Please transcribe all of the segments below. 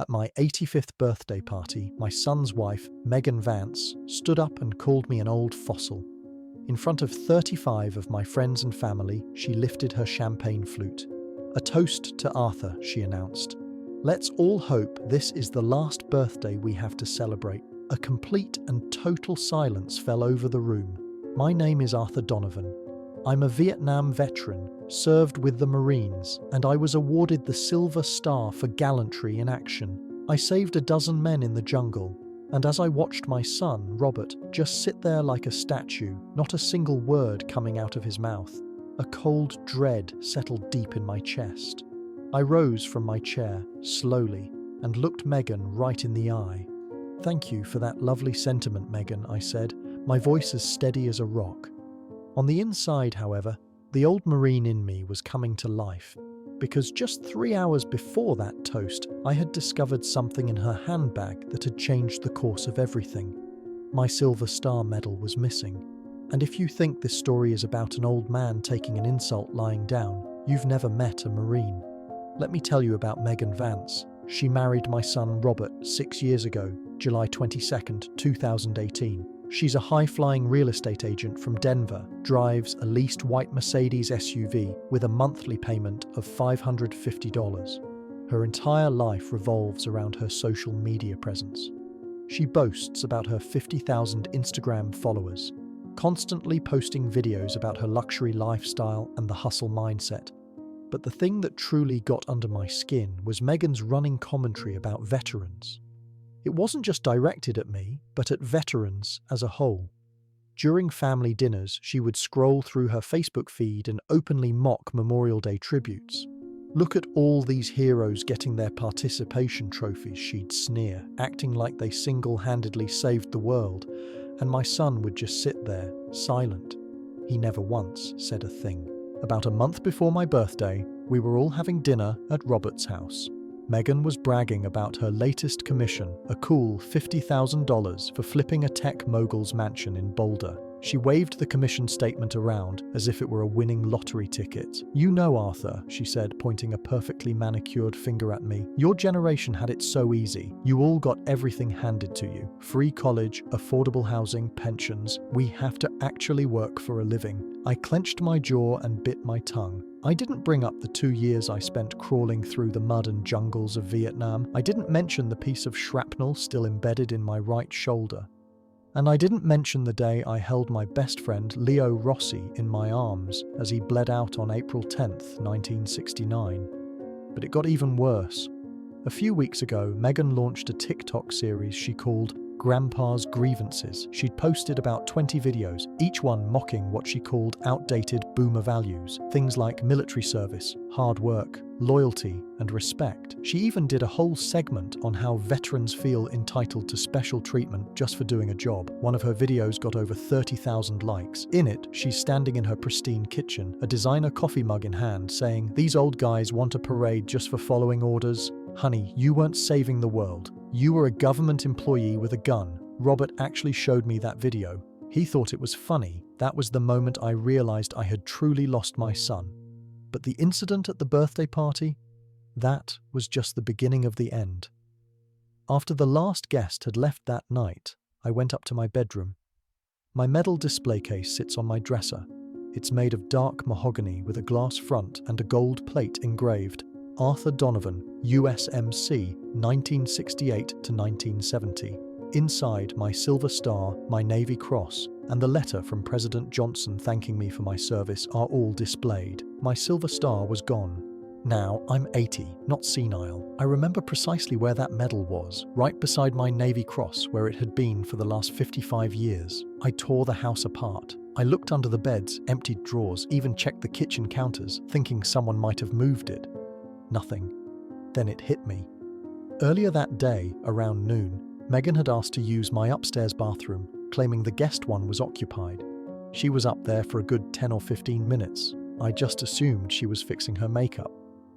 At my 85th birthday party, my son's wife, Megan Vance, stood up and called me an old fossil. In front of 35 of my friends and family, she lifted her champagne flute. "A toast to Arthur," she announced. "Let's all hope this is the last birthday we have to celebrate." A complete and total silence fell over the room. "My name is Arthur Donovan. I'm a Vietnam veteran, served with the Marines, and I was awarded the Silver Star for gallantry in action. I saved a dozen men in the jungle, and as I watched my son, Robert, just sit there like a statue, not a single word coming out of his mouth, a cold dread settled deep in my chest. I rose from my chair, slowly, and looked Megan right in the eye. "Thank you for that lovely sentiment, Megan," I said, my voice as steady as a rock. On the inside, however, the old Marine in me was coming to life, because just 3 hours before that toast, I had discovered something in her handbag that had changed the course of everything. My Silver Star medal was missing. And if you think this story is about an old man taking an insult lying down, you've never met a Marine. Let me tell you about Megan Vance. She married my son Robert 6 years ago, July 22nd, 2018. She's a high-flying real estate agent from Denver, drives a leased white Mercedes SUV with a monthly payment of $550. Her entire life revolves around her social media presence. She boasts about her 50,000 Instagram followers, constantly posting videos about her luxury lifestyle and the hustle mindset. But the thing that truly got under my skin was Megan's running commentary about veterans. It wasn't just directed at me, but at veterans as a whole. During family dinners, she would scroll through her Facebook feed and openly mock Memorial Day tributes. "Look at all these heroes getting their participation trophies," she'd sneer, acting like they single-handedly saved the world, and my son would just sit there, silent. He never once said a thing. About a month before my birthday, we were all having dinner at Robert's house. Megan was bragging about her latest commission, a cool $50,000 for flipping a tech mogul's mansion in Boulder. She waved the commission statement around as if it were a winning lottery ticket. "You know, Arthur," she said, pointing a perfectly manicured finger at me, "your generation had it so easy. You all got everything handed to you. Free college, affordable housing, pensions. We have to actually work for a living." I clenched my jaw and bit my tongue. I didn't bring up the 2 years I spent crawling through the mud and jungles of Vietnam. I didn't mention the piece of shrapnel still embedded in my right shoulder. And I didn't mention the day I held my best friend Leo Rossi in my arms as he bled out on April 10th, 1969. But it got even worse. A few weeks ago, Megan launched a TikTok series she called Grandpa's Grievances. She'd posted about 20 videos, each one mocking what she called outdated boomer values, things like military service, hard work, loyalty, and respect. She even did a whole segment on how veterans feel entitled to special treatment just for doing a job. One of her videos got over 30,000 likes. In it, she's standing in her pristine kitchen, a designer coffee mug in hand, saying, "These old guys want a parade just for following orders. Honey, you weren't saving the world. You were a government employee with a gun." Robert actually showed me that video. He thought it was funny. That was the moment I realized I had truly lost my son. But the incident at the birthday party? That was just the beginning of the end. After the last guest had left that night, I went up to my bedroom. My medal display case sits on my dresser. It's made of dark mahogany with a glass front and a gold plate engraved, Arthur Donovan, USMC, 1968 to 1970. Inside, my Silver Star, my Navy Cross, and the letter from President Johnson thanking me for my service are all displayed. My Silver Star was gone. Now, I'm 80, not senile. I remember precisely where that medal was, right beside my Navy Cross, where it had been for the last 55 years. I tore the house apart. I looked under the beds, emptied drawers, even checked the kitchen counters, thinking someone might have moved it. Nothing. Then it hit me. Earlier that day, around noon, Megan had asked to use my upstairs bathroom, claiming the guest one was occupied. She was up there for a good 10 or 15 minutes. I just assumed she was fixing her makeup.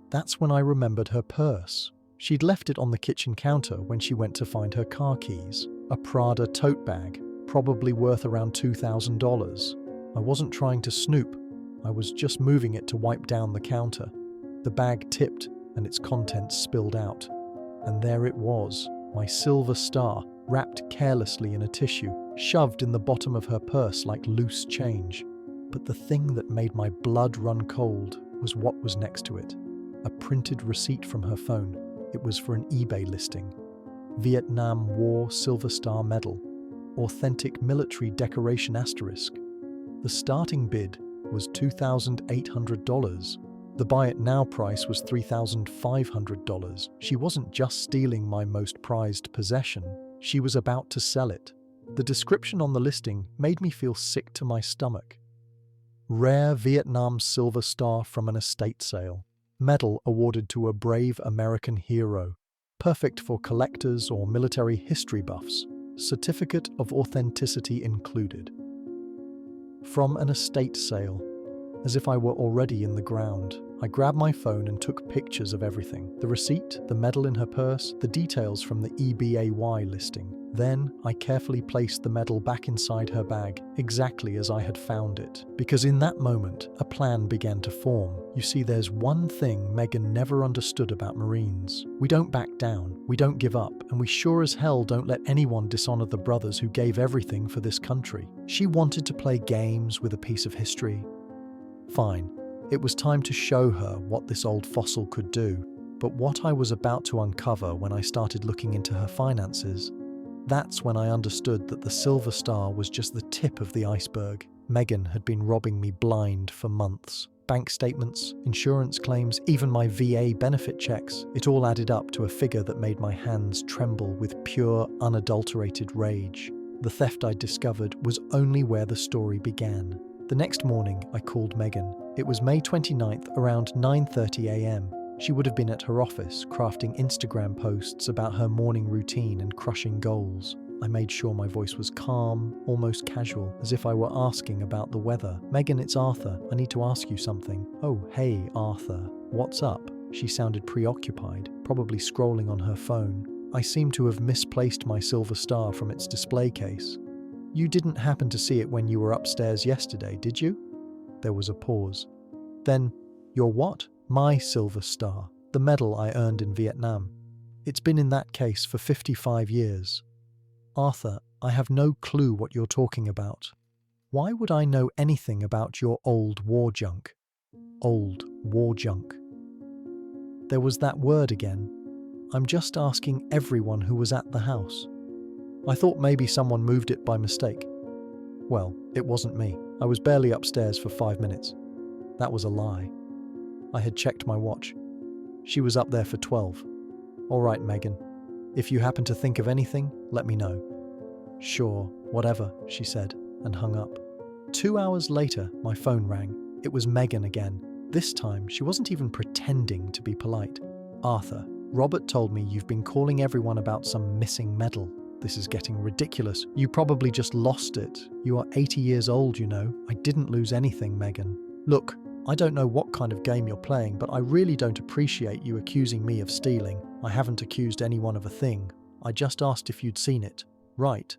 That's when I remembered her purse. She'd left it on the kitchen counter when she went to find her car keys. A Prada tote bag, probably worth around $2,000. I wasn't trying to snoop. I was just moving it to wipe down the counter. The bag tipped and its contents spilled out. And there it was, my silver star, wrapped carelessly in a tissue, shoved in the bottom of her purse like loose change. But the thing that made my blood run cold was what was next to it. A printed receipt from her phone. It was for an eBay listing. Vietnam War Silver Star Medal. Authentic military decoration asterisk. The starting bid was $2,800. The buy it now price was $3,500. She wasn't just stealing my most prized possession, she was about to sell it. The description on the listing made me feel sick to my stomach. Rare Vietnam Silver Star from an estate sale. Medal awarded to a brave American hero. Perfect for collectors or military history buffs. Certificate of authenticity included. From an estate sale. As if I were already in the ground, I grabbed my phone and took pictures of everything. The receipt, the medal in her purse, the details from the eBay listing. Then, I carefully placed the medal back inside her bag, exactly as I had found it. Because in that moment, a plan began to form. You see, there's one thing Megan never understood about Marines. We don't back down, we don't give up, and we sure as hell don't let anyone dishonor the brothers who gave everything for this country. She wanted to play games with a piece of history. Fine. It was time to show her what this old fossil could do. But what I was about to uncover when I started looking into her finances, that's when I understood that the Silver Star was just the tip of the iceberg. Megan had been robbing me blind for months. Bank statements, insurance claims, even my VA benefit checks, it all added up to a figure that made my hands tremble with pure, unadulterated rage. The theft I'd discovered was only where the story began. The next morning, I called Megan. It was May 29th, around 9:30 a.m. She would have been at her office, crafting Instagram posts about her morning routine and crushing goals. I made sure my voice was calm, almost casual, as if I were asking about the weather. "Megan, it's Arthur. I need to ask you something." "Oh, hey, Arthur. What's up?" She sounded preoccupied, probably scrolling on her phone. I seemed to have misplaced my silver star from its display case. "You didn't happen to see it when you were upstairs yesterday, did you?" There was a pause. "Then, your what?" "My silver star, the medal I earned in Vietnam. It's been in that case for 55 years. Arthur, I have no clue what you're talking about. Why would I know anything about your old war junk?" Old war junk. There was that word again. I'm just asking everyone who was at the house. I thought maybe someone moved it by mistake. Well, it wasn't me. I was barely upstairs for 5 minutes. That was a lie. I had checked my watch. She was up there for 12. "All right, Megan. If you happen to think of anything, let me know." "Sure, whatever," she said, and hung up. 2 hours later, my phone rang. It was Megan again. This time, she wasn't even pretending to be polite. "Arthur, Robert told me you've been calling everyone about some missing medal. This is getting ridiculous. You probably just lost it. You are 80 years old, you know. I didn't lose anything, Megan. Look, I don't know what kind of game you're playing, but I really don't appreciate you accusing me of stealing. I haven't accused anyone of a thing. I just asked if you'd seen it." "Right.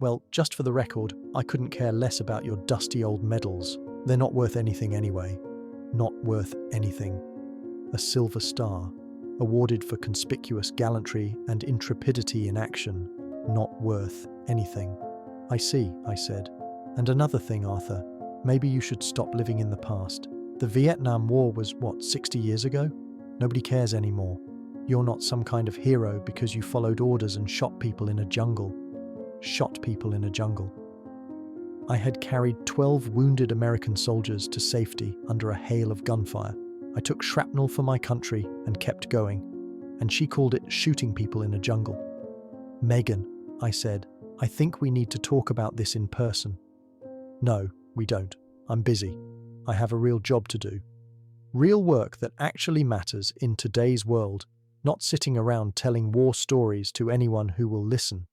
Well, just for the record, I couldn't care less about your dusty old medals. They're not worth anything anyway. Not worth anything. A silver star, awarded for conspicuous gallantry and intrepidity in action. Not worth anything." "I see," I said. "And another thing, Arthur. Maybe you should stop living in the past. The Vietnam War was, 60 years ago? Nobody cares anymore. You're not some kind of hero because you followed orders and shot people in a jungle. Shot people in a jungle." I had carried 12 wounded American soldiers to safety under a hail of gunfire. I took shrapnel for my country and kept going. And she called it shooting people in a jungle. "Megan," I said, "I think we need to talk about this in person." "No, we don't. I'm busy. I have a real job to do. Real work that actually matters in today's world, not sitting around telling war stories to anyone who will listen."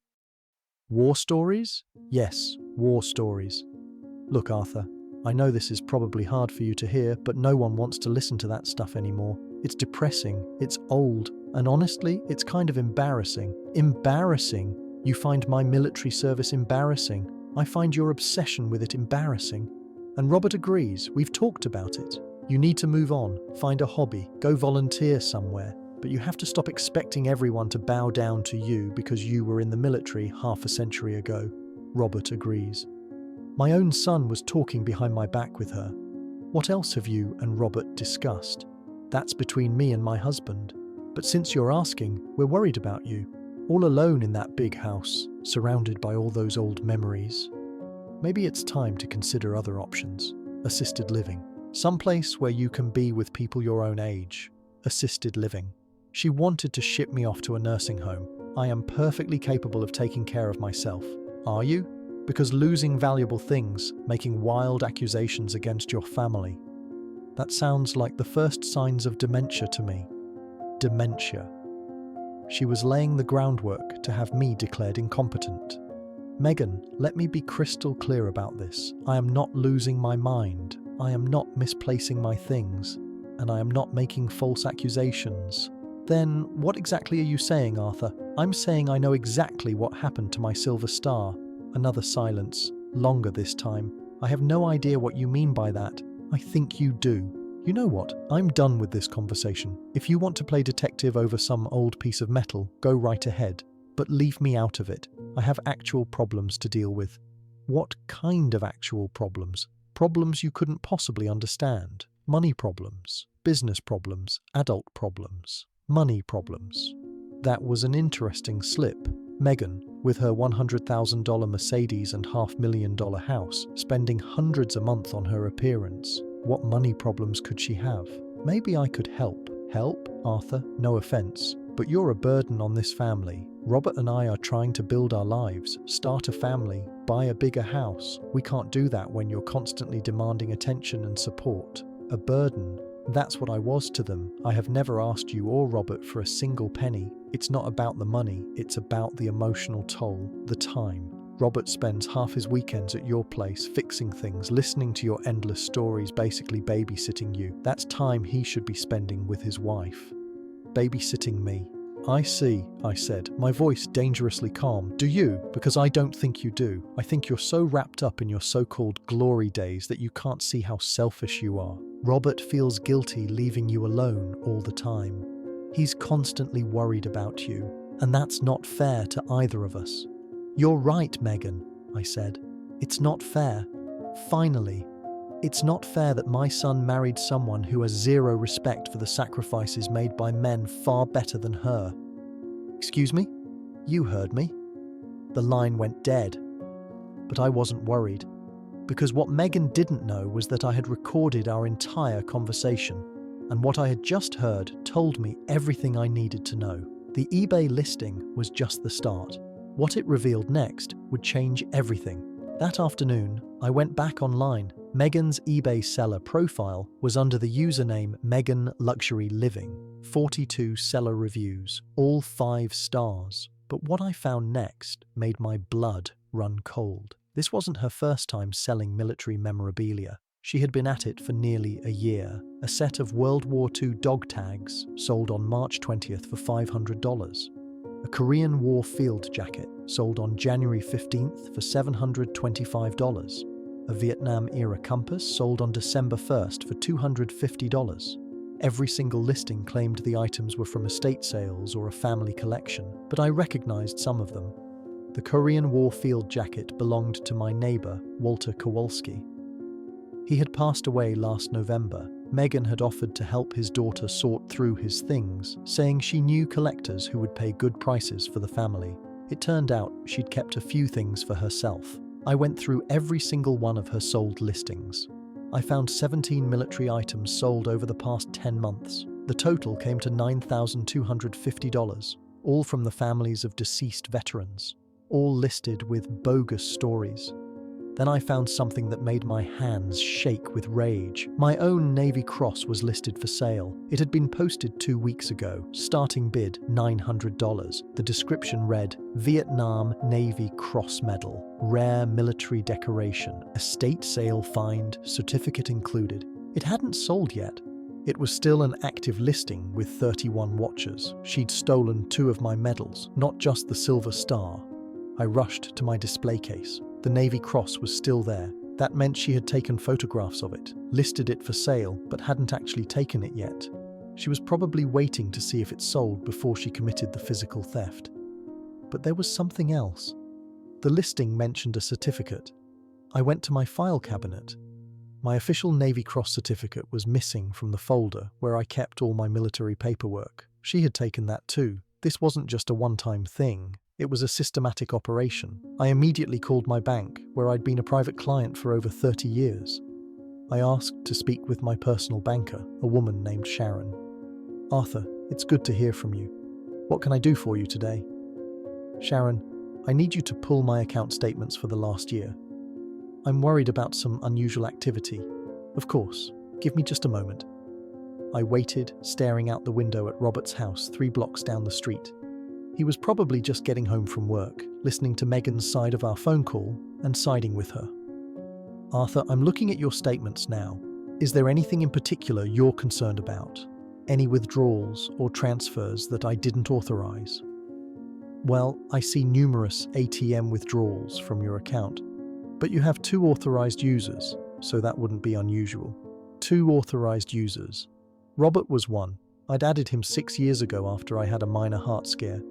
"War stories?" "Yes, war stories. Look, Arthur, I know this is probably hard for you to hear, but no one wants to listen to that stuff anymore. It's depressing, it's old, and honestly, it's kind of embarrassing." "Embarrassing? You find my military service embarrassing? I find your obsession with it embarrassing. And Robert agrees, we've talked about it. You need to move on, find a hobby, go volunteer somewhere. but you have to stop expecting everyone to bow down to you because you were in the military half a century ago. Robert agrees. My own son was talking behind my back with her. What else have you and Robert discussed? That's between me and my husband. But since you're asking, we're worried about you. All alone in that big house, surrounded by all those old memories. Maybe it's time to consider other options. Assisted living. Someplace where you can be with people your own age. Assisted living. She wanted to ship me off to a nursing home. I am perfectly capable of taking care of myself. Are you? Because losing valuable things, making wild accusations against your family. That sounds like the first signs of dementia to me. Dementia. She was laying the groundwork to have me declared incompetent. Megan, let me be crystal clear about this. I am not losing my mind. I am not misplacing my things. And I am not making false accusations. Then what exactly are you saying, Arthur? I'm saying I know exactly what happened to my silver star. Another silence, longer this time. I have no idea what you mean by that. I think you do. You know what? I'm done with this conversation. If you want to play detective over some old piece of metal, go right ahead. But leave me out of it. I have actual problems to deal with. What kind of actual problems? Problems you couldn't possibly understand. Money problems, business problems, adult problems, money problems. That was an interesting slip. Megan, with her $100,000 Mercedes and $500,000 house, spending hundreds a month on her appearance. What money problems could she have? Maybe I could help. Help, Arthur? No offense, but you're a burden on this family. Robert and I are trying to build our lives, start a family, buy a bigger house. We can't do that when you're constantly demanding attention and support. A burden. That's what I was to them. I have never asked you or Robert for a single penny. It's not about the money, it's about the emotional toll, the time. Robert spends half his weekends at your place, fixing things, listening to your endless stories, basically babysitting you. That's time he should be spending with his wife. Babysitting me. I see, I said, my voice dangerously calm. Do you? Because I don't think you do. I think you're so wrapped up in your so-called glory days that you can't see how selfish you are. Robert feels guilty leaving you alone all the time. He's constantly worried about you, and that's not fair to either of us. You're right, Megan, I said. It's not fair. Finally, it's not fair that my son married someone who has zero respect for the sacrifices made by men far better than her. Excuse me? You heard me. The line went dead. But I wasn't worried, because what Megan didn't know was that I had recorded our entire conversation, and what I had just heard told me everything I needed to know. The eBay listing was just the start. What it revealed next would change everything. That afternoon, I went back online. Megan's eBay seller profile was under the username Megan Luxury Living. 42 seller reviews, all 5 stars. But what I found next made my blood run cold. This wasn't her first time selling military memorabilia. She had been at it for nearly a year. A set of World War II dog tags sold on March 20th for $500. A Korean War field jacket sold on January 15th for $725. A Vietnam-era compass sold on December 1st for $250. Every single listing claimed the items were from estate sales or a family collection, but I recognized some of them. The Korean War field jacket belonged to my neighbor, Walter Kowalski. He had passed away last November. Megan had offered to help his daughter sort through his things, saying she knew collectors who would pay good prices for the family. It turned out she'd kept a few things for herself. I went through every single one of her sold listings. I found 17 military items sold over the past 10 months. The total came to $9,250, all from the families of deceased veterans, all listed with bogus stories. Then I found something that made my hands shake with rage. My own Navy Cross was listed for sale. It had been posted 2 weeks ago. Starting bid, $900. The description read, Vietnam Navy Cross Medal, rare military decoration, estate sale find, certificate included. It hadn't sold yet. It was still an active listing with 31 watchers. She'd stolen 2 of my medals, not just the Silver Star. I rushed to my display case. The Navy Cross was still there. That meant she had taken photographs of it, listed it for sale, but hadn't actually taken it yet. She was probably waiting to see if it sold before she committed the physical theft. But there was something else. The listing mentioned a certificate. I went to my file cabinet. My official Navy Cross certificate was missing from the folder where I kept all my military paperwork. She had taken that too. This wasn't just a one-time thing. It was a systematic operation. I immediately called my bank, where I'd been a private client for over 30 years. I asked to speak with my personal banker, a woman named Sharon. "Arthur, it's good to hear from you. What can I do for you today?" "Sharon, I need you to pull my account statements for the last year. I'm worried about some unusual activity." "Of course. Give me just a moment." I waited, staring out the window at Robert's house 3 blocks down the street. He was probably just getting home from work, listening to Megan's side of our phone call and siding with her. "Arthur, I'm looking at your statements now. Is there anything in particular you're concerned about? Any withdrawals or transfers that I didn't authorize?" "Well, I see numerous ATM withdrawals from your account, but you have 2 authorized users, so that wouldn't be unusual." 2 authorized users. Robert was one. I'd added him 6 years ago after I had a minor heart scare.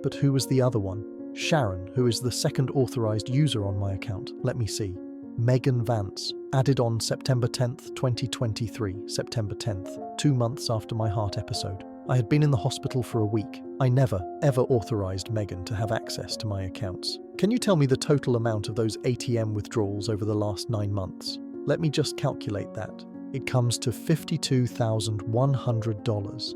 But who was the other one? Sharon, who is the 2nd authorized user on my account. Let me see. Megan Vance, added on September 10th, 2023, September 10th, 2 months after my heart episode. I had been in the hospital for a week. I never, ever authorized Megan to have access to my accounts. Can you tell me the total amount of those ATM withdrawals over the last 9 months? Let me just calculate that. It comes to $52,100.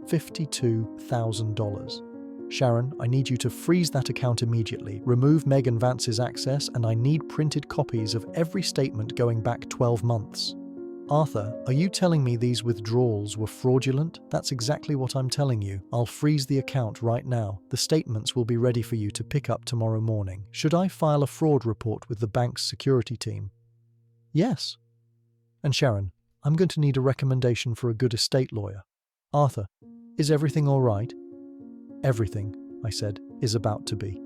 $52,000. Sharon, I need you to freeze that account immediately, remove Megan Vance's access, and I need printed copies of every statement going back 12 months. Arthur, are you telling me these withdrawals were fraudulent? That's exactly what I'm telling you. I'll freeze the account right now. The statements will be ready for you to pick up tomorrow morning. Should I file a fraud report with the bank's security team? Yes. And Sharon, I'm going to need a recommendation for a good estate lawyer. Arthur, is everything all right? Everything, I said, is about to be.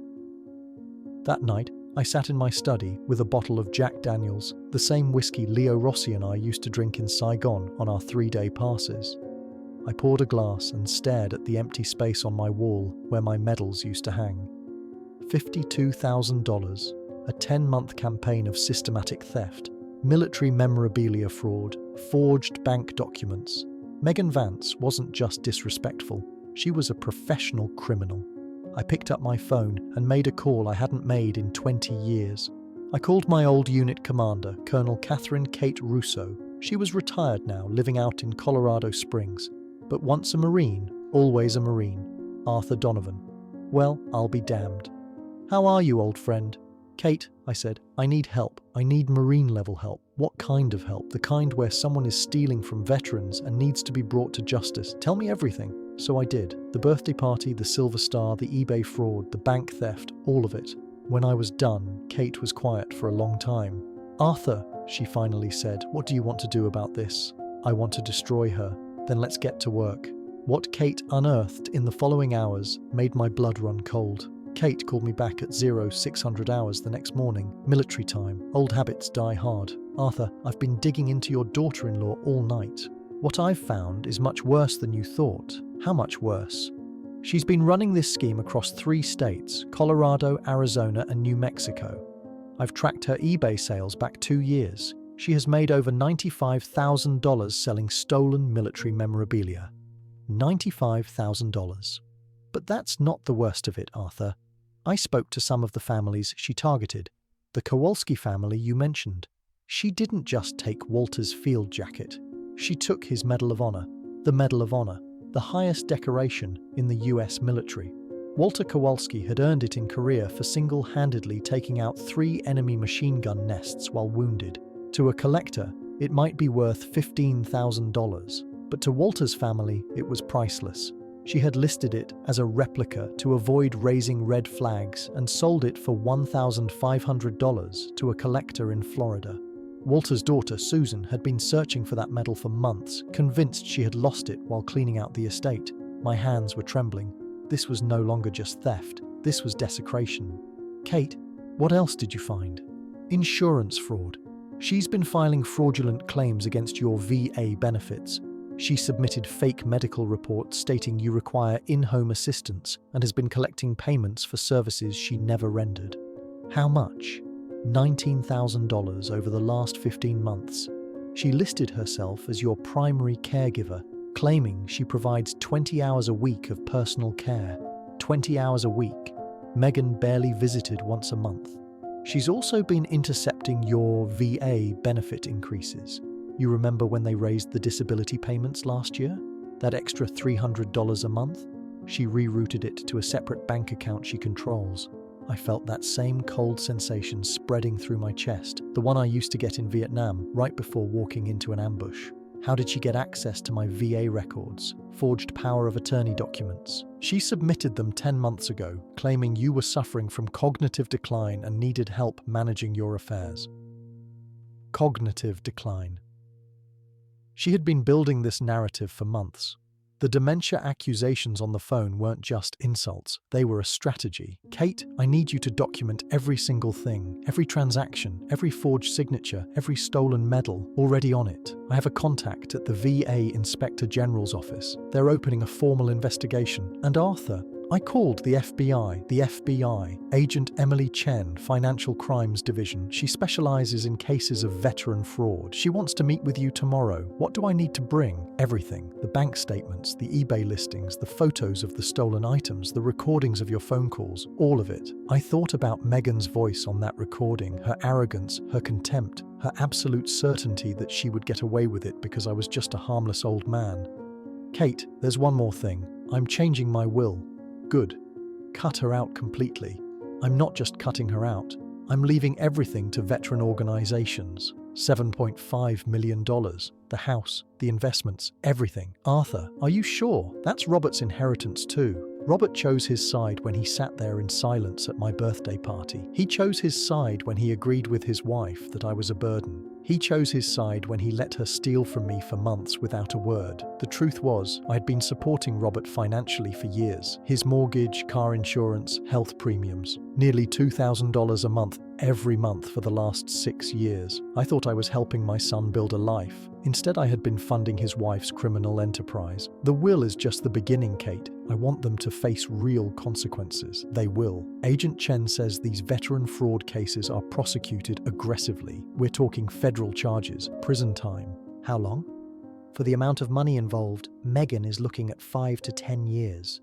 That night, I sat in my study with a bottle of Jack Daniels, the same whiskey Leo Rossi and I used to drink in Saigon on our 3-day passes. I poured a glass and stared at the empty space on my wall where my medals used to hang. $52,000, a 10-month campaign of systematic theft, military memorabilia fraud, forged bank documents. Megan Vance wasn't just disrespectful, she was a professional criminal. I picked up my phone and made a call I hadn't made in 20 years. I called my old unit commander, Colonel Catherine Kate Russo. She was retired now, living out in Colorado Springs. But once a Marine, always a Marine. Arthur Donovan. Well, I'll be damned. "How are you, old friend?" "Kate," I said, "I need help. I need Marine-level help." "What kind of help?" "The kind where someone is stealing from veterans and needs to be brought to justice. Tell me everything." So I did. The birthday party, the Silver Star, the eBay fraud, the bank theft, all of it. When I was done, Kate was quiet for a long time. "Arthur," she finally said, "what do you want to do about this?" "I want to destroy her." "Then let's get to work." What Kate unearthed in the following hours made my blood run cold. Kate called me back at 0600 hours the next morning, military time. Old habits die hard. "Arthur, I've been digging into your daughter-in-law all night. What I've found is much worse than you thought." "How much worse?" "She's been running this scheme across 3 states, Colorado, Arizona, and New Mexico. I've tracked her eBay sales back 2 years. She has made over $95,000 selling stolen military memorabilia. $95,000. But that's not the worst of it, Arthur. I spoke to some of the families she targeted. The Kowalski family you mentioned. She didn't just take Walter's field jacket. She took his Medal of Honor. The Medal of Honor, the highest decoration in the US military. Walter Kowalski had earned it in Korea for single-handedly taking out 3 enemy machine gun nests while wounded. To a collector, it might be worth $15,000, but to Walter's family, it was priceless. She had listed it as a replica to avoid raising red flags and sold it for $1,500 to a collector in Florida. Walter's daughter, Susan, had been searching for that medal for months, convinced she had lost it while cleaning out the estate. My hands were trembling. This was no longer just theft. This was desecration. Kate, what else did you find? Insurance fraud. She's been filing fraudulent claims against your VA benefits. She submitted fake medical reports stating you require in-home assistance and has been collecting payments for services she never rendered. How much? $19,000 over the last 15 months. She listed herself as your primary caregiver, claiming she provides 20 hours a week of personal care. 20 hours a week. Megan barely visited once a month. She's also been intercepting your VA benefit increases. You remember when they raised the disability payments last year? That extra $300 a month? She rerouted it to a separate bank account she controls. I felt that same cold sensation spreading through my chest, the one I used to get in Vietnam right before walking into an ambush. How did she get access to my VA records, forged power of attorney documents? She submitted them 10 months ago, claiming you were suffering from cognitive decline and needed help managing your affairs. Cognitive decline. She had been building this narrative for months. The dementia accusations on the phone weren't just insults, they were a strategy. Kate, I need you to document every single thing, every transaction, every forged signature, every stolen medal, already on it. I have a contact at the VA Inspector General's office. They're opening a formal investigation. And Arthur, I called the FBI, Agent Emily Chen, Financial Crimes Division. She specializes in cases of veteran fraud. She wants to meet with you tomorrow. What do I need to bring? Everything. The bank statements, the eBay listings, the photos of the stolen items, the recordings of your phone calls, all of it. I thought about Megan's voice on that recording, her arrogance, her contempt, her absolute certainty that she would get away with it because I was just a harmless old man. Kate, there's one more thing. I'm changing my will. Good. Cut her out completely. I'm not just cutting her out. I'm leaving everything to veteran organizations. $7.5 million. The house, the investments, everything. Arthur, are you sure? That's Robert's inheritance too. Robert chose his side when he sat there in silence at my birthday party. He chose his side when he agreed with his wife that I was a burden. He chose his side when he let her steal from me for months without a word. The truth was, I had been supporting Robert financially for years. His mortgage, car insurance, health premiums. Nearly $2,000 a month every month for the last 6 years. I thought I was helping my son build a life. Instead, I had been funding his wife's criminal enterprise. The will is just the beginning, Kate. I want them to face real consequences. They will. Agent Chen says these veteran fraud cases are prosecuted aggressively. We're talking federal charges, prison time. How long? For the amount of money involved, Megan is looking at 5 to 10 years.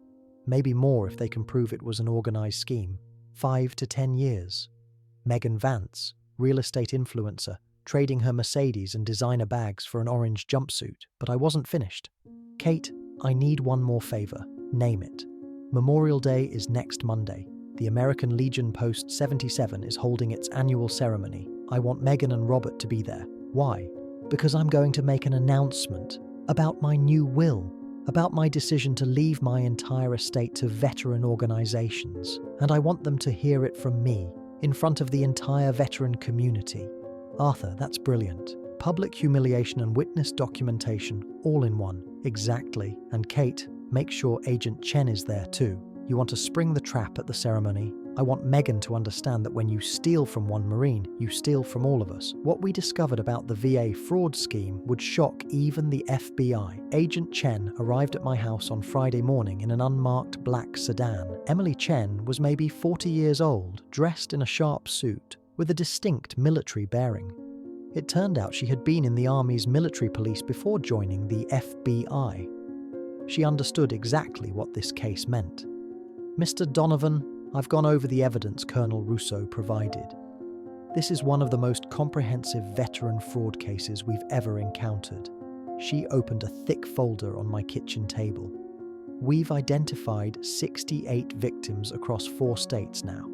Maybe more if they can prove it was an organized scheme. 5 to 10 years. Megan Vance, real estate influencer, trading her Mercedes and designer bags for an orange jumpsuit, but I wasn't finished. Kate, I need one more favor. Name it. Memorial Day is next Monday. The American Legion Post 77 is holding its annual ceremony. I want Megan and Robert to be there. Why? Because I'm going to make an announcement about my new will, about my decision to leave my entire estate to veteran organizations, and I want them to hear it from me, in front of the entire veteran community. Arthur, that's brilliant. Public humiliation and witness documentation, all in one. Exactly. And Kate, make sure Agent Chen is there too. You want to spring the trap at the ceremony. I want Megan to understand that when you steal from one Marine, you steal from all of us. What we discovered about the VA fraud scheme would shock even the FBI. Agent Chen arrived at my house on Friday morning in an unmarked black sedan. Emily Chen was maybe 40 years old, dressed in a sharp suit, with a distinct military bearing. It turned out she had been in the Army's military police before joining the FBI. She understood exactly what this case meant. Mr. Donovan, I've gone over the evidence Colonel Russo provided. This is one of the most comprehensive veteran fraud cases we've ever encountered. She opened a thick folder on my kitchen table. We've identified 68 victims across 4 states now.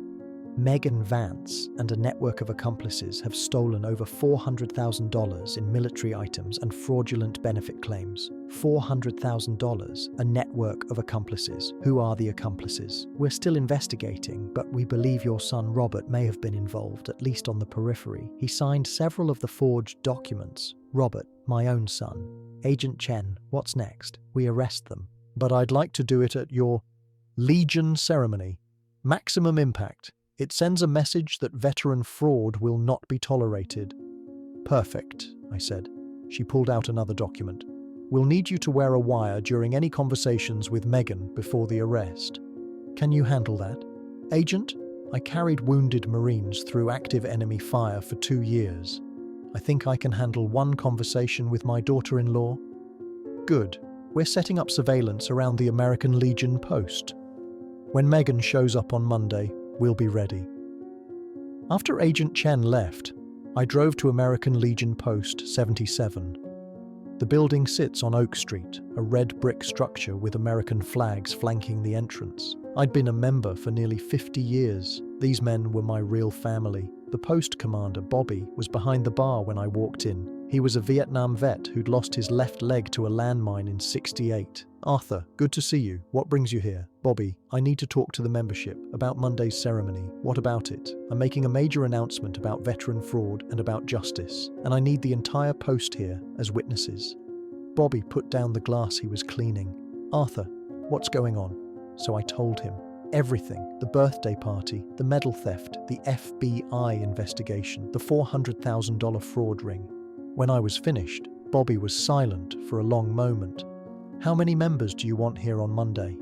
Megan Vance and a network of accomplices have stolen over $400,000 in military items and fraudulent benefit claims. $400,000, a network of accomplices. Who are the accomplices? We're still investigating, but we believe your son Robert may have been involved, at least on the periphery. He signed several of the forged documents. Robert, my own son. Agent Chen, what's next? We arrest them. But I'd like to do it at your Legion ceremony. Maximum impact. It sends a message that veteran fraud will not be tolerated. Perfect, I said. She pulled out another document. We'll need you to wear a wire during any conversations with Megan before the arrest. Can you handle that? Agent, I carried wounded Marines through active enemy fire for 2 years. I think I can handle one conversation with my daughter-in-law. Good. We're setting up surveillance around the American Legion post. When Megan shows up on Monday, we'll be ready. After Agent Chen left, I drove to American Legion Post 77. The building sits on Oak Street, a red brick structure with American flags flanking the entrance. I'd been a member for nearly 50 years. These men were my real family. The post commander, Bobby, was behind the bar when I walked in. He was a Vietnam vet who'd lost his left leg to a landmine in '68. Arthur, good to see you. What brings you here? Bobby, I need to talk to the membership about Monday's ceremony. What about it? I'm making a major announcement about veteran fraud and about justice, and I need the entire post here as witnesses. Bobby put down the glass he was cleaning. Arthur, what's going on? So I told him. Everything. The birthday party, the medal theft, the FBI investigation, the $400,000 fraud ring. When I was finished, Bobby was silent for a long moment. How many members do you want here on Monday?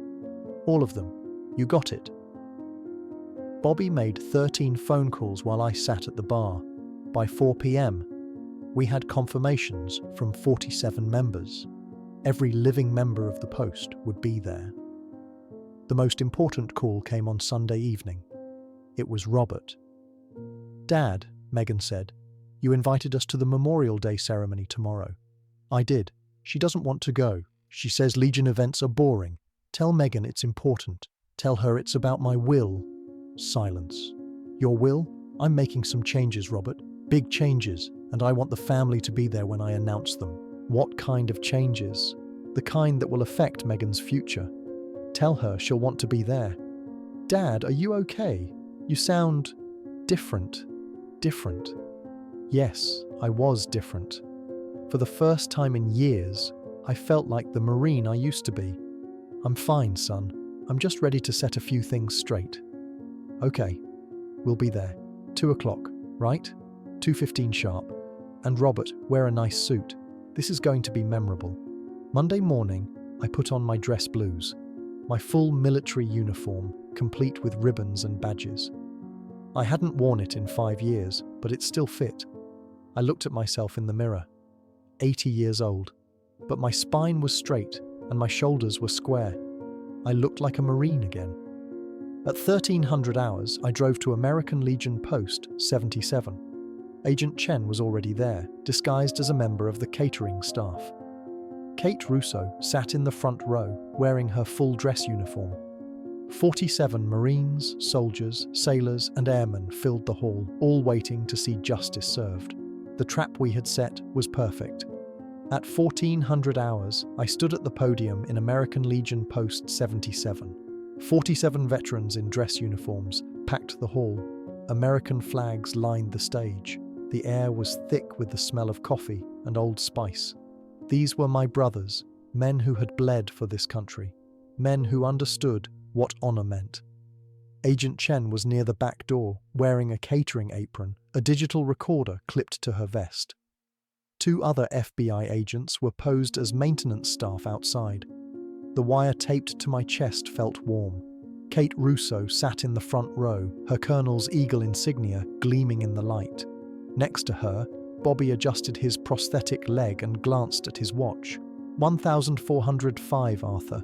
All of them. You got it. Bobby made 13 phone calls while I sat at the bar. By 4 p.m., we had confirmations from 47 members. Every living member of the post would be there. The most important call came on Sunday evening. It was Robert. Dad, Megan said, you invited us to the Memorial Day ceremony tomorrow. I did. She doesn't want to go. She says Legion events are boring. Tell Megan it's important. Tell her it's about my will. Silence. Your will? I'm making some changes, Robert. Big changes, and I want the family to be there when I announce them. What kind of changes? The kind that will affect Megan's future. Tell her she'll want to be there. Dad, are you okay? You sound different. Different. Yes, I was different. For the first time in years, I felt like the Marine I used to be. I'm fine, son. I'm just ready to set a few things straight. Okay, we'll be there. 2 o'clock, right? 2:15 sharp. And Robert, wear a nice suit. This is going to be memorable. Monday morning, I put on my dress blues, my full military uniform, complete with ribbons and badges. I hadn't worn it in 5 years, but it still fit. I looked at myself in the mirror. 80 years old. But my spine was straight and my shoulders were square. I looked like a Marine again. At 1300 hours, I drove to American Legion Post 77. Agent Chen was already there, disguised as a member of the catering staff. Kate Russo sat in the front row, wearing her full dress uniform. 47 Marines, soldiers, sailors, and airmen filled the hall, all waiting to see justice served. The trap we had set was perfect. At 1400 hours, I stood at the podium in American Legion Post 77. 47 veterans in dress uniforms packed the hall. American flags lined the stage. The air was thick with the smell of coffee and Old Spice. These were my brothers, men who had bled for this country, men who understood what honor meant. Agent Chen was near the back door, wearing a catering apron, a digital recorder clipped to her vest. 2 other FBI agents were posed as maintenance staff outside. The wire taped to my chest felt warm. Kate Russo sat in the front row, her colonel's eagle insignia gleaming in the light. Next to her, Bobby adjusted his prosthetic leg and glanced at his watch. 1405, Arthur.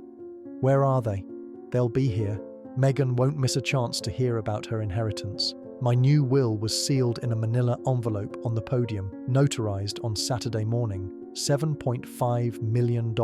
Where are they? They'll be here. Megan won't miss a chance to hear about her inheritance. My new will was sealed in a manila envelope on the podium, notarized on Saturday morning. $7.5 million.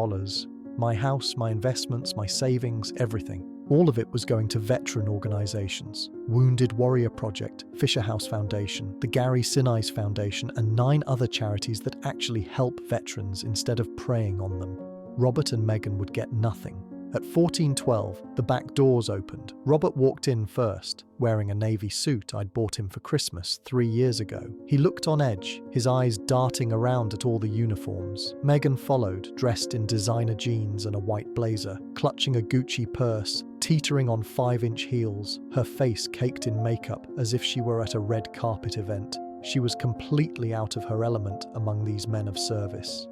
My house, my investments, my savings, everything. All of it was going to veteran organizations. Wounded Warrior Project, Fisher House Foundation, the Gary Sinise Foundation, and 9 other charities that actually help veterans instead of preying on them. Robert and Megan would get nothing. At 14:12, the back doors opened. Robert walked in first, wearing a navy suit I'd bought him for Christmas 3 years ago. He looked on edge, his eyes darting around at all the uniforms. Megan followed, dressed in designer jeans and a white blazer, clutching a Gucci purse, teetering on 5-inch heels, her face caked in makeup as if she were at a red carpet event. She was completely out of her element among these men of service.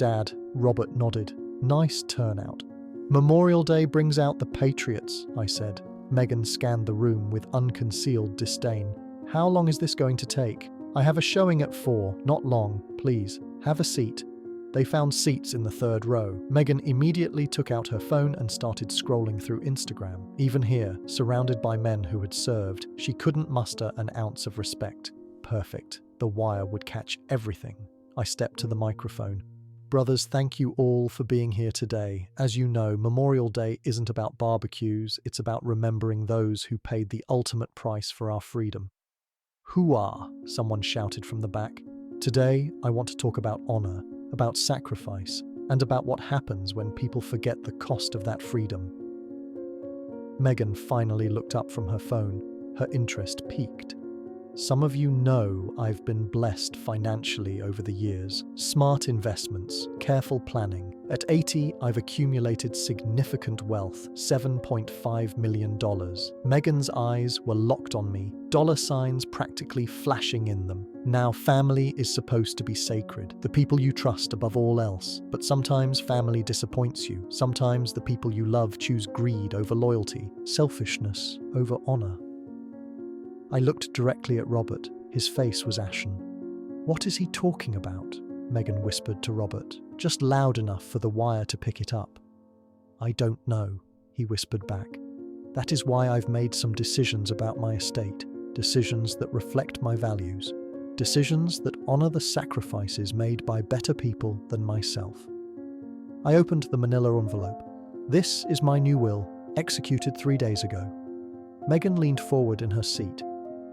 Dad, Robert nodded. Nice turnout. Memorial Day brings out the patriots, I said. Megan scanned the room with unconcealed disdain. How long is this going to take? I have a showing at 4, not long, please. Have a seat. They found seats in the third row. Megan immediately took out her phone and started scrolling through Instagram. Even here, surrounded by men who had served, she couldn't muster an ounce of respect. Perfect. The Wire would catch everything. I stepped to the microphone. Brothers, thank you all for being here today. As you know, Memorial Day isn't about barbecues, it's about remembering those who paid the ultimate price for our freedom. Hooah! Someone shouted from the back. Today, I want to talk about honor, about sacrifice, and about what happens when people forget the cost of that freedom. Megan finally looked up from her phone. Her interest piqued. Some of you know I've been blessed financially over the years. Smart investments, careful planning. At 80, I've accumulated significant wealth, $7.5 million. Megan's eyes were locked on me, dollar signs practically flashing in them. Now, family is supposed to be sacred, the people you trust above all else. But sometimes family disappoints you. Sometimes the people you love choose greed over loyalty, selfishness over honor. I looked directly at Robert. His face was ashen. What is he talking about? Megan whispered to Robert, just loud enough for the Wire to pick it up. I don't know, he whispered back. That is why I've made some decisions about my estate, decisions that reflect my values, decisions that honor the sacrifices made by better people than myself. I opened the manila envelope. This is my new will, executed 3 days ago. Megan leaned forward in her seat.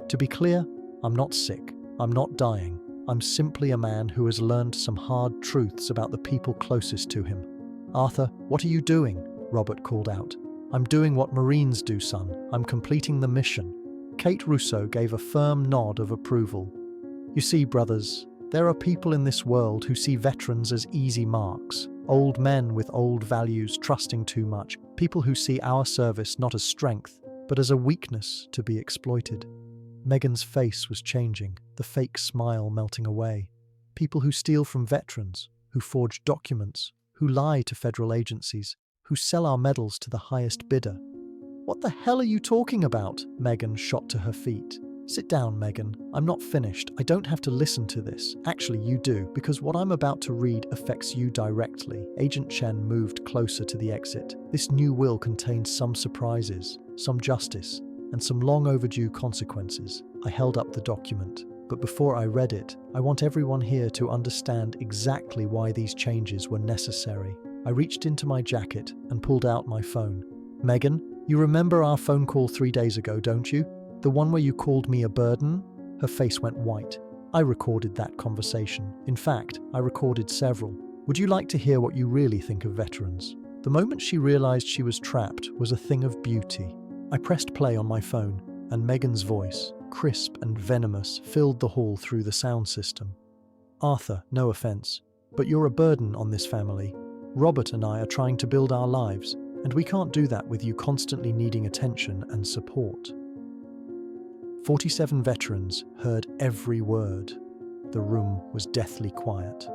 To be clear, I'm not sick. I'm not dying. I'm simply a man who has learned some hard truths about the people closest to him. Arthur, what are you doing? Robert called out. I'm doing what Marines do, son. I'm completing the mission. Kate Russo gave a firm nod of approval. You see, brothers, there are people in this world who see veterans as easy marks. Old men with old values trusting too much. People who see our service not as strength, but as a weakness to be exploited. Megan's face was changing, the fake smile melting away. People who steal from veterans, who forge documents, who lie to federal agencies, who sell our medals to the highest bidder. What the hell are you talking about? Megan shot to her feet. Sit down, Megan. I'm not finished. I don't have to listen to this. Actually, you do, because what I'm about to read affects you directly. Agent Chen moved closer to the exit. This new will contains some surprises, some justice, and some long overdue consequences. I held up the document, but before I read it, I want everyone here to understand exactly why these changes were necessary. I reached into my jacket and pulled out my phone. Megan, you remember our phone call 3 days ago, don't you? The one where you called me a burden? Her face went white. I recorded that conversation. In fact, I recorded several. Would you like to hear what you really think of veterans? The moment she realized she was trapped was a thing of beauty. I pressed play on my phone, and Megan's voice, crisp and venomous, filled the hall through the sound system. Arthur, no offense, but you're a burden on this family. Robert and I are trying to build our lives, and we can't do that with you constantly needing attention and support. 47 veterans heard every word. The room was deathly quiet.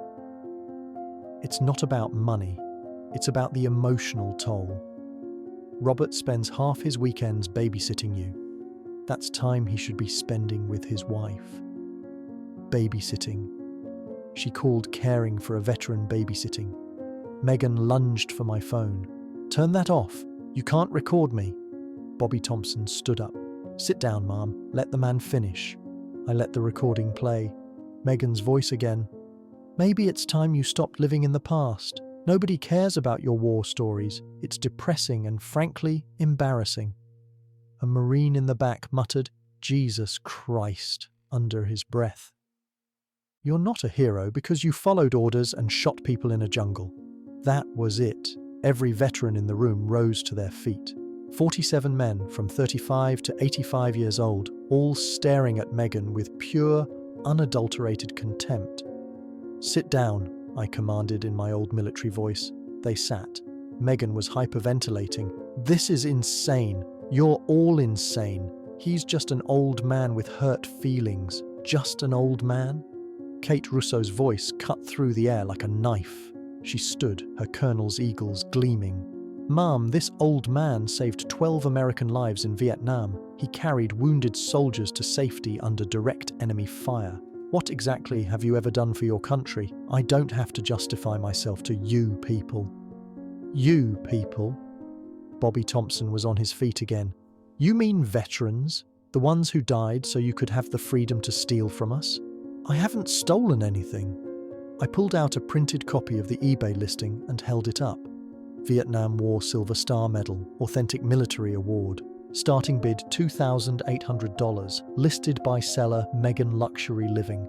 It's not about money, it's about the emotional toll. Robert spends half his weekends babysitting you. That's time he should be spending with his wife. Babysitting. She called caring for a veteran babysitting. Megan lunged for my phone. Turn that off. You can't record me. Bobby Thompson stood up. Sit down, Mom. Let the man finish. I let the recording play. Megan's voice again. Maybe it's time you stopped living in the past. Nobody cares about your war stories. It's depressing and, frankly, embarrassing. A Marine in the back muttered, Jesus Christ, under his breath. You're not a hero because you followed orders and shot people in a jungle. That was it. Every veteran in the room rose to their feet. 47 men from 35 to 85 years old, all staring at Megan with pure, unadulterated contempt. Sit down, I commanded in my old military voice. They sat. Megan was hyperventilating. This is insane. You're all insane. He's just an old man with hurt feelings. Just an old man? Kate Russo's voice cut through the air like a knife. She stood, her colonel's eagles gleaming. "Ma'am, this old man saved 12 American lives in Vietnam. He carried wounded soldiers to safety under direct enemy fire. What exactly have you ever done for your country? I don't have to justify myself to you people." "You people?" Bobby Thompson was on his feet again. "You mean veterans? The ones who died so you could have the freedom to steal from us? I haven't stolen anything." I pulled out a printed copy of the eBay listing and held it up. Vietnam War Silver Star Medal, Authentic Military Award. Starting bid $2,800, listed by seller Megan Luxury Living.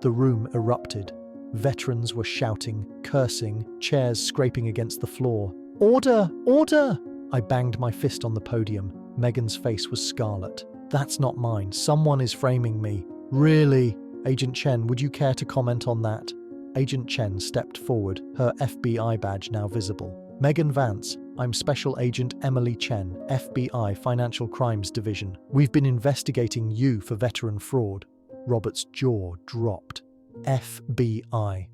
The room erupted. Veterans were shouting, cursing, chairs scraping against the floor. "Order! Order!" I banged my fist on the podium. Megan's face was scarlet. "That's not mine. Someone is framing me." "Really? Agent Chen, would you care to comment on that?" Agent Chen stepped forward, her FBI badge now visible. "Megan Vance, I'm Special Agent Emily Chen, FBI Financial Crimes Division. We've been investigating you for veteran fraud." Robert's jaw dropped. FBI.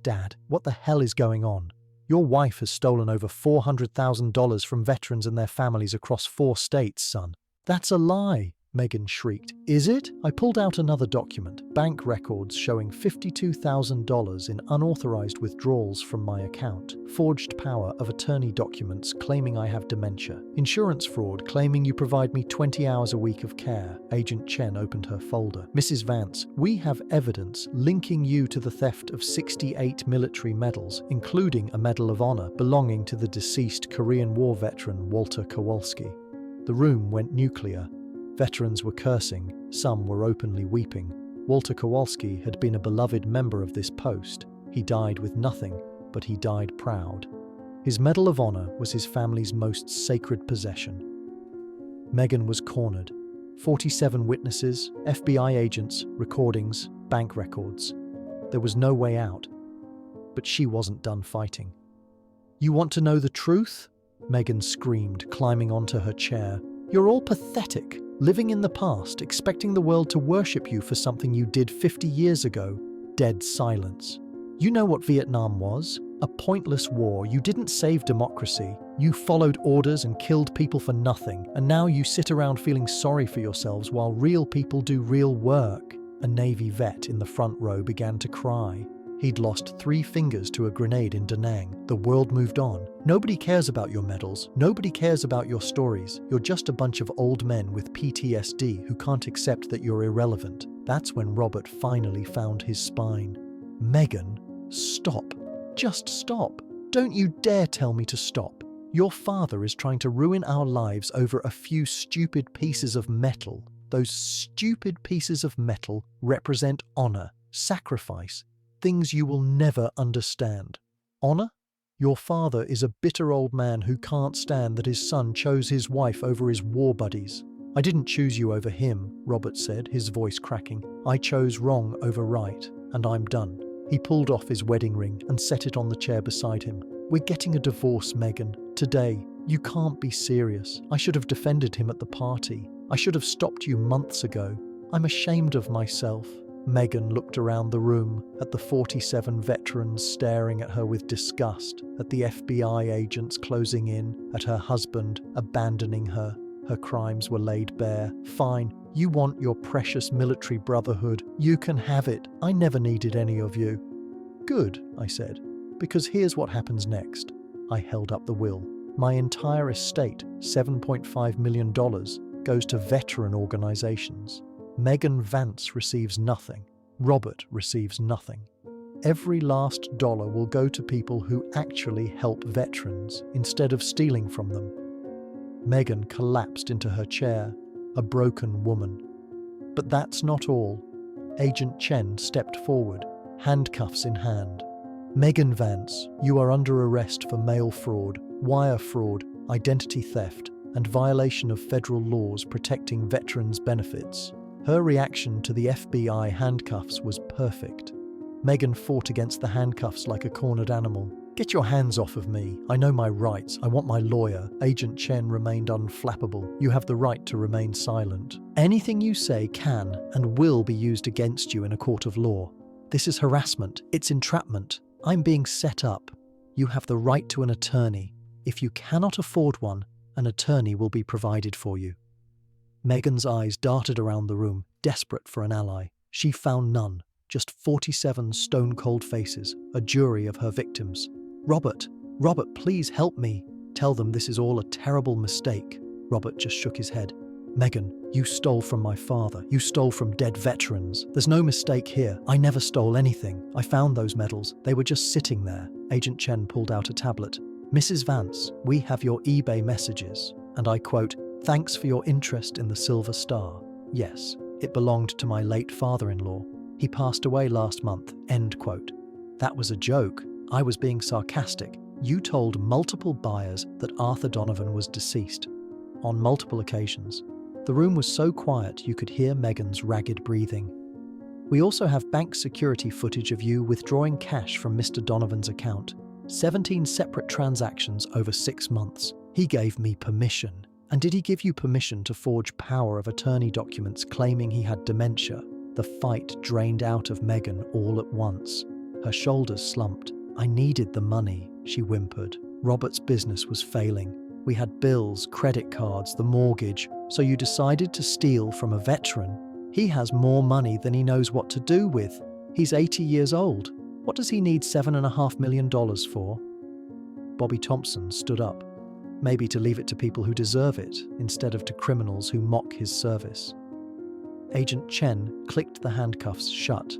"Dad, what the hell is going on? Your wife has stolen over $400,000 from veterans and their families across 4 states, son." "That's a lie," Megan shrieked. "Is it?" I pulled out another document, bank records showing $52,000 in unauthorized withdrawals from my account, forged power of attorney documents claiming I have dementia, insurance fraud claiming you provide me 20 hours a week of care. Agent Chen opened her folder. "Mrs. Vance, we have evidence linking you to the theft of 68 military medals, including a Medal of Honor belonging to the deceased Korean War veteran Walter Kowalski." The room went nuclear. Veterans were cursing, some were openly weeping. Walter Kowalski had been a beloved member of this post. He died with nothing, but he died proud. His Medal of Honor was his family's most sacred possession. Megan was cornered. 47 witnesses, FBI agents, recordings, bank records. There was no way out. But she wasn't done fighting. "You want to know the truth?" Megan screamed, climbing onto her chair. "You're all pathetic. Living in the past, expecting the world to worship you for something you did 50 years ago." Dead silence. "You know what Vietnam was? A pointless war. You didn't save democracy. You followed orders and killed people for nothing. And now you sit around feeling sorry for yourselves while real people do real work." A Navy vet in the front row began to cry. He'd lost 3 fingers to a grenade in Da Nang. The world moved on. Nobody cares about your medals. Nobody cares about your stories. You're just a bunch of old men with PTSD who can't accept that you're irrelevant. That's when Robert finally found his spine. "Megan, stop. Just stop. Don't you dare tell me to stop. Your father is trying to ruin our lives over a few stupid pieces of metal. Those stupid pieces of metal represent honor, sacrifice, things you will never understand. Honor? Your father is a bitter old man who can't stand that his son chose his wife over his war buddies." "I didn't choose you over him," Robert said, his voice cracking. "I chose wrong over right, and I'm done." He pulled off his wedding ring and set it on the chair beside him. "We're getting a divorce, Megan. Today. You can't be serious. I should have defended him at the party. I should have stopped you months ago. I'm ashamed of myself." Megan looked around the room, at the 47 veterans staring at her with disgust, at the FBI agents closing in, at her husband abandoning her. Her crimes were laid bare. "Fine, you want your precious military brotherhood. You can have it. I never needed any of you." "Good," I said, "because here's what happens next." I held up the will. My entire estate, $7.5 million, goes to veteran organizations. Megan Vance receives nothing. Robert receives nothing. Every last dollar will go to people who actually help veterans instead of stealing from them. Megan collapsed into her chair, a broken woman. But that's not all. Agent Chen stepped forward, handcuffs in hand. "Megan Vance, you are under arrest for mail fraud, wire fraud, identity theft, and violation of federal laws protecting veterans' benefits." Her reaction to the FBI handcuffs was perfect. Megan fought against the handcuffs like a cornered animal. "Get your hands off of me. I know my rights. I want my lawyer." Agent Chen remained unflappable. "You have the right to remain silent. Anything you say can and will be used against you in a court of law. This is harassment. It's entrapment. I'm being set up. You have the right to an attorney. If you cannot afford one, an attorney will be provided for you." Megan's eyes darted around the room, desperate for an ally. She found none, just 47 stone-cold faces, a jury of her victims. Robert, please help me. Tell them this is all a terrible mistake." Robert just shook his head. "Megan, you stole from my father. You stole from dead veterans. There's no mistake here. I never stole anything. I found those medals. They were just sitting there." Agent Chen pulled out a tablet. "Mrs. Vance, we have your eBay messages." And I quote, "Thanks for your interest in the Silver Star. Yes, it belonged to my late father-in-law. He passed away last month." End quote. That was a joke. I was being sarcastic. You told multiple buyers that Arthur Donovan was deceased. On multiple occasions. The room was so quiet you could hear Megan's ragged breathing. We also have bank security footage of you withdrawing cash from Mr. Donovan's account. 17 separate transactions over 6 months. He gave me permission. And did he give you permission to forge power of attorney documents claiming he had dementia? The fight drained out of Megan all at once. Her shoulders slumped. "I needed the money," she whimpered. "Robert's business was failing. We had bills, credit cards, the mortgage, so you decided to steal from a veteran. He has more money than he knows what to do with. He's 80 years old. What does he need $7.5 million for?" Bobby Thompson stood up. Maybe to leave it to people who deserve it, instead of to criminals who mock his service. Agent Chen clicked the handcuffs shut.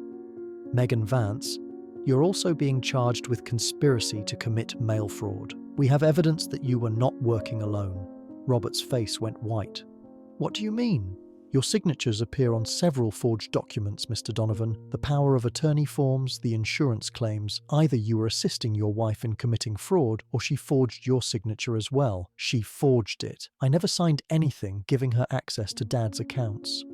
"Megan Vance, you're also being charged with conspiracy to commit mail fraud. We have evidence that you were not working alone." Robert's face went white. "What do you mean?" "Your signatures appear on several forged documents, Mr. Donovan. The power of attorney forms, the insurance claims. Either you were assisting your wife in committing fraud, or she forged your signature as well." "She forged it. I never signed anything giving her access to Dad's accounts."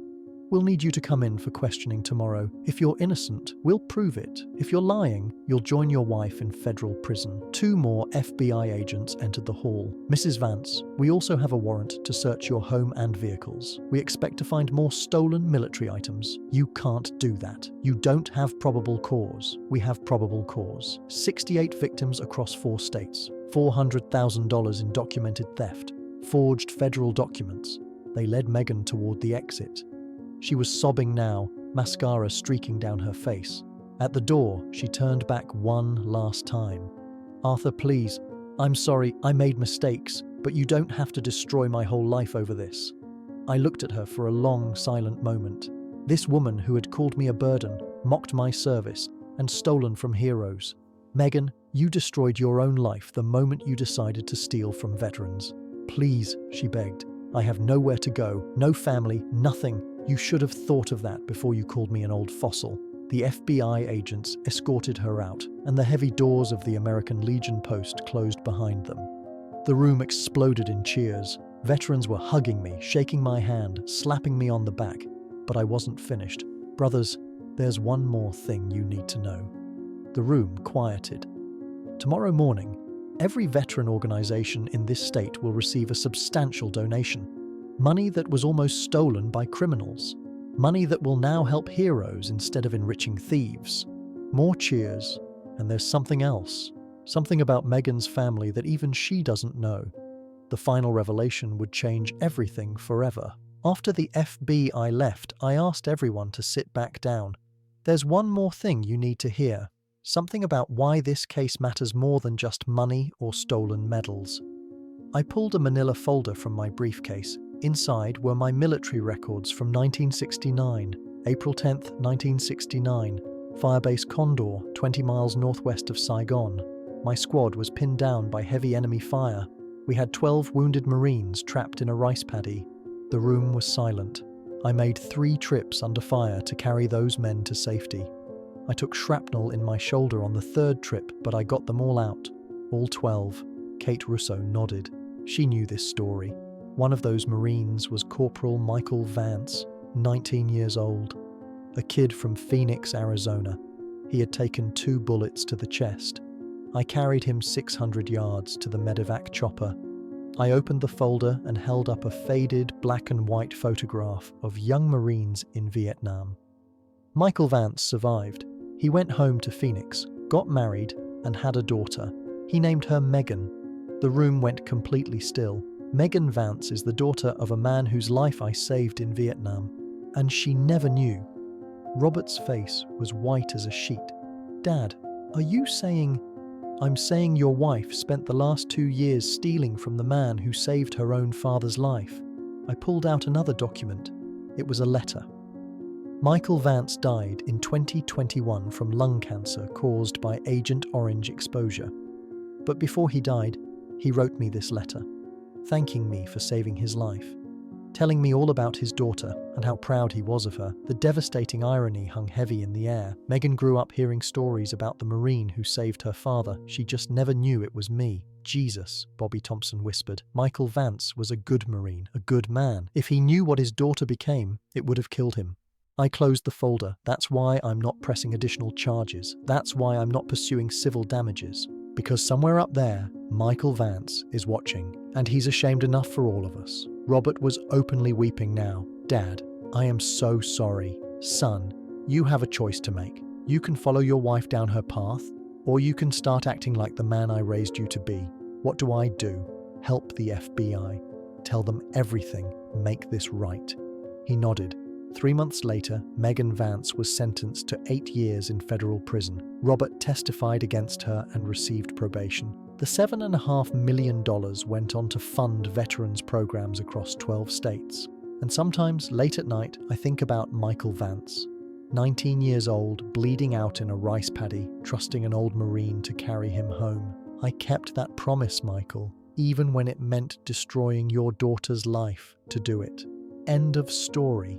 "We'll need you to come in for questioning tomorrow. If you're innocent, we'll prove it. If you're lying, you'll join your wife in federal prison." 2 more FBI agents entered the hall. "Mrs. Vance, we also have a warrant to search your home and vehicles. We expect to find more stolen military items." "You can't do that. You don't have probable cause." "We have probable cause. 68 victims across 4 states. $400,000 in documented theft. Forged federal documents." They led Megan toward the exit. She was sobbing now, mascara streaking down her face. At the door, she turned back one last time. "Arthur, please. I'm sorry, I made mistakes, but you don't have to destroy my whole life over this." I looked at her for a long, silent moment. This woman who had called me a burden, mocked my service, and stolen from heroes. "Megan, you destroyed your own life the moment you decided to steal from veterans. Please," she begged. "I have nowhere to go, no family, nothing. You should have thought of that before you called me an old fossil." The FBI agents escorted her out, and the heavy doors of the American Legion post closed behind them. The room exploded in cheers. Veterans were hugging me, shaking my hand, slapping me on the back. But I wasn't finished. "Brothers, there's one more thing you need to know." The room quieted. "Tomorrow morning, every veteran organization in this state will receive a substantial donation. Money that was almost stolen by criminals. Money that will now help heroes instead of enriching thieves." More cheers, and there's something else. Something about Megan's family that even she doesn't know. The final revelation would change everything forever. After the FBI left, I asked everyone to sit back down. "There's one more thing you need to hear. Something about why this case matters more than just money or stolen medals." I pulled a manila folder from my briefcase. Inside were my military records from 1969, April 10th, 1969, Firebase Condor, 20 miles northwest of Saigon. My squad was pinned down by heavy enemy fire. We had 12 wounded Marines trapped in a rice paddy. The room was silent. I made 3 trips under fire to carry those men to safety. I took shrapnel in my shoulder on the 3rd trip, but I got them all out. All 12. Kate Russo nodded. She knew this story. One of those Marines was Corporal Michael Vance, 19 years old, a kid from Phoenix, Arizona. He had taken 2 bullets to the chest. I carried him 600 yards to the medevac chopper. I opened the folder and held up a faded black and white photograph of young Marines in Vietnam. Michael Vance survived. He went home to Phoenix, got married, and had a daughter. He named her Megan. The room went completely still. Megan Vance is the daughter of a man whose life I saved in Vietnam, and she never knew. Robert's face was white as a sheet. Dad, are you saying... I'm saying your wife spent the last 2 years stealing from the man who saved her own father's life. I pulled out another document. It was a letter. Michael Vance died in 2021 from lung cancer caused by Agent Orange exposure. But before he died, he wrote me this letter, thanking me for saving his life, telling me all about his daughter and how proud he was of her. The devastating irony hung heavy in the air. Megan grew up hearing stories about the Marine who saved her father. She just never knew it was me. Jesus, Bobby Thompson whispered. Michael Vance was a good Marine, a good man. If he knew what his daughter became, it would have killed him. I closed the folder. That's why I'm not pressing additional charges. That's why I'm not pursuing civil damages. Because somewhere up there, Michael Vance is watching, and he's ashamed enough for all of us. Robert was openly weeping now. Dad, I am so sorry. Son, you have a choice to make. You can follow your wife down her path, or you can start acting like the man I raised you to be. What do I do? Help the FBI. Tell them everything. Make this right. He nodded. 3 months later, Megan Vance was sentenced to 8 years in federal prison. Robert testified against her and received probation. The $7.5 million went on to fund veterans programs across 12 states. And sometimes, late at night, I think about Michael Vance. 19 years old, bleeding out in a rice paddy, trusting an old Marine to carry him home. I kept that promise, Michael, even when it meant destroying your daughter's life to do it. End of story.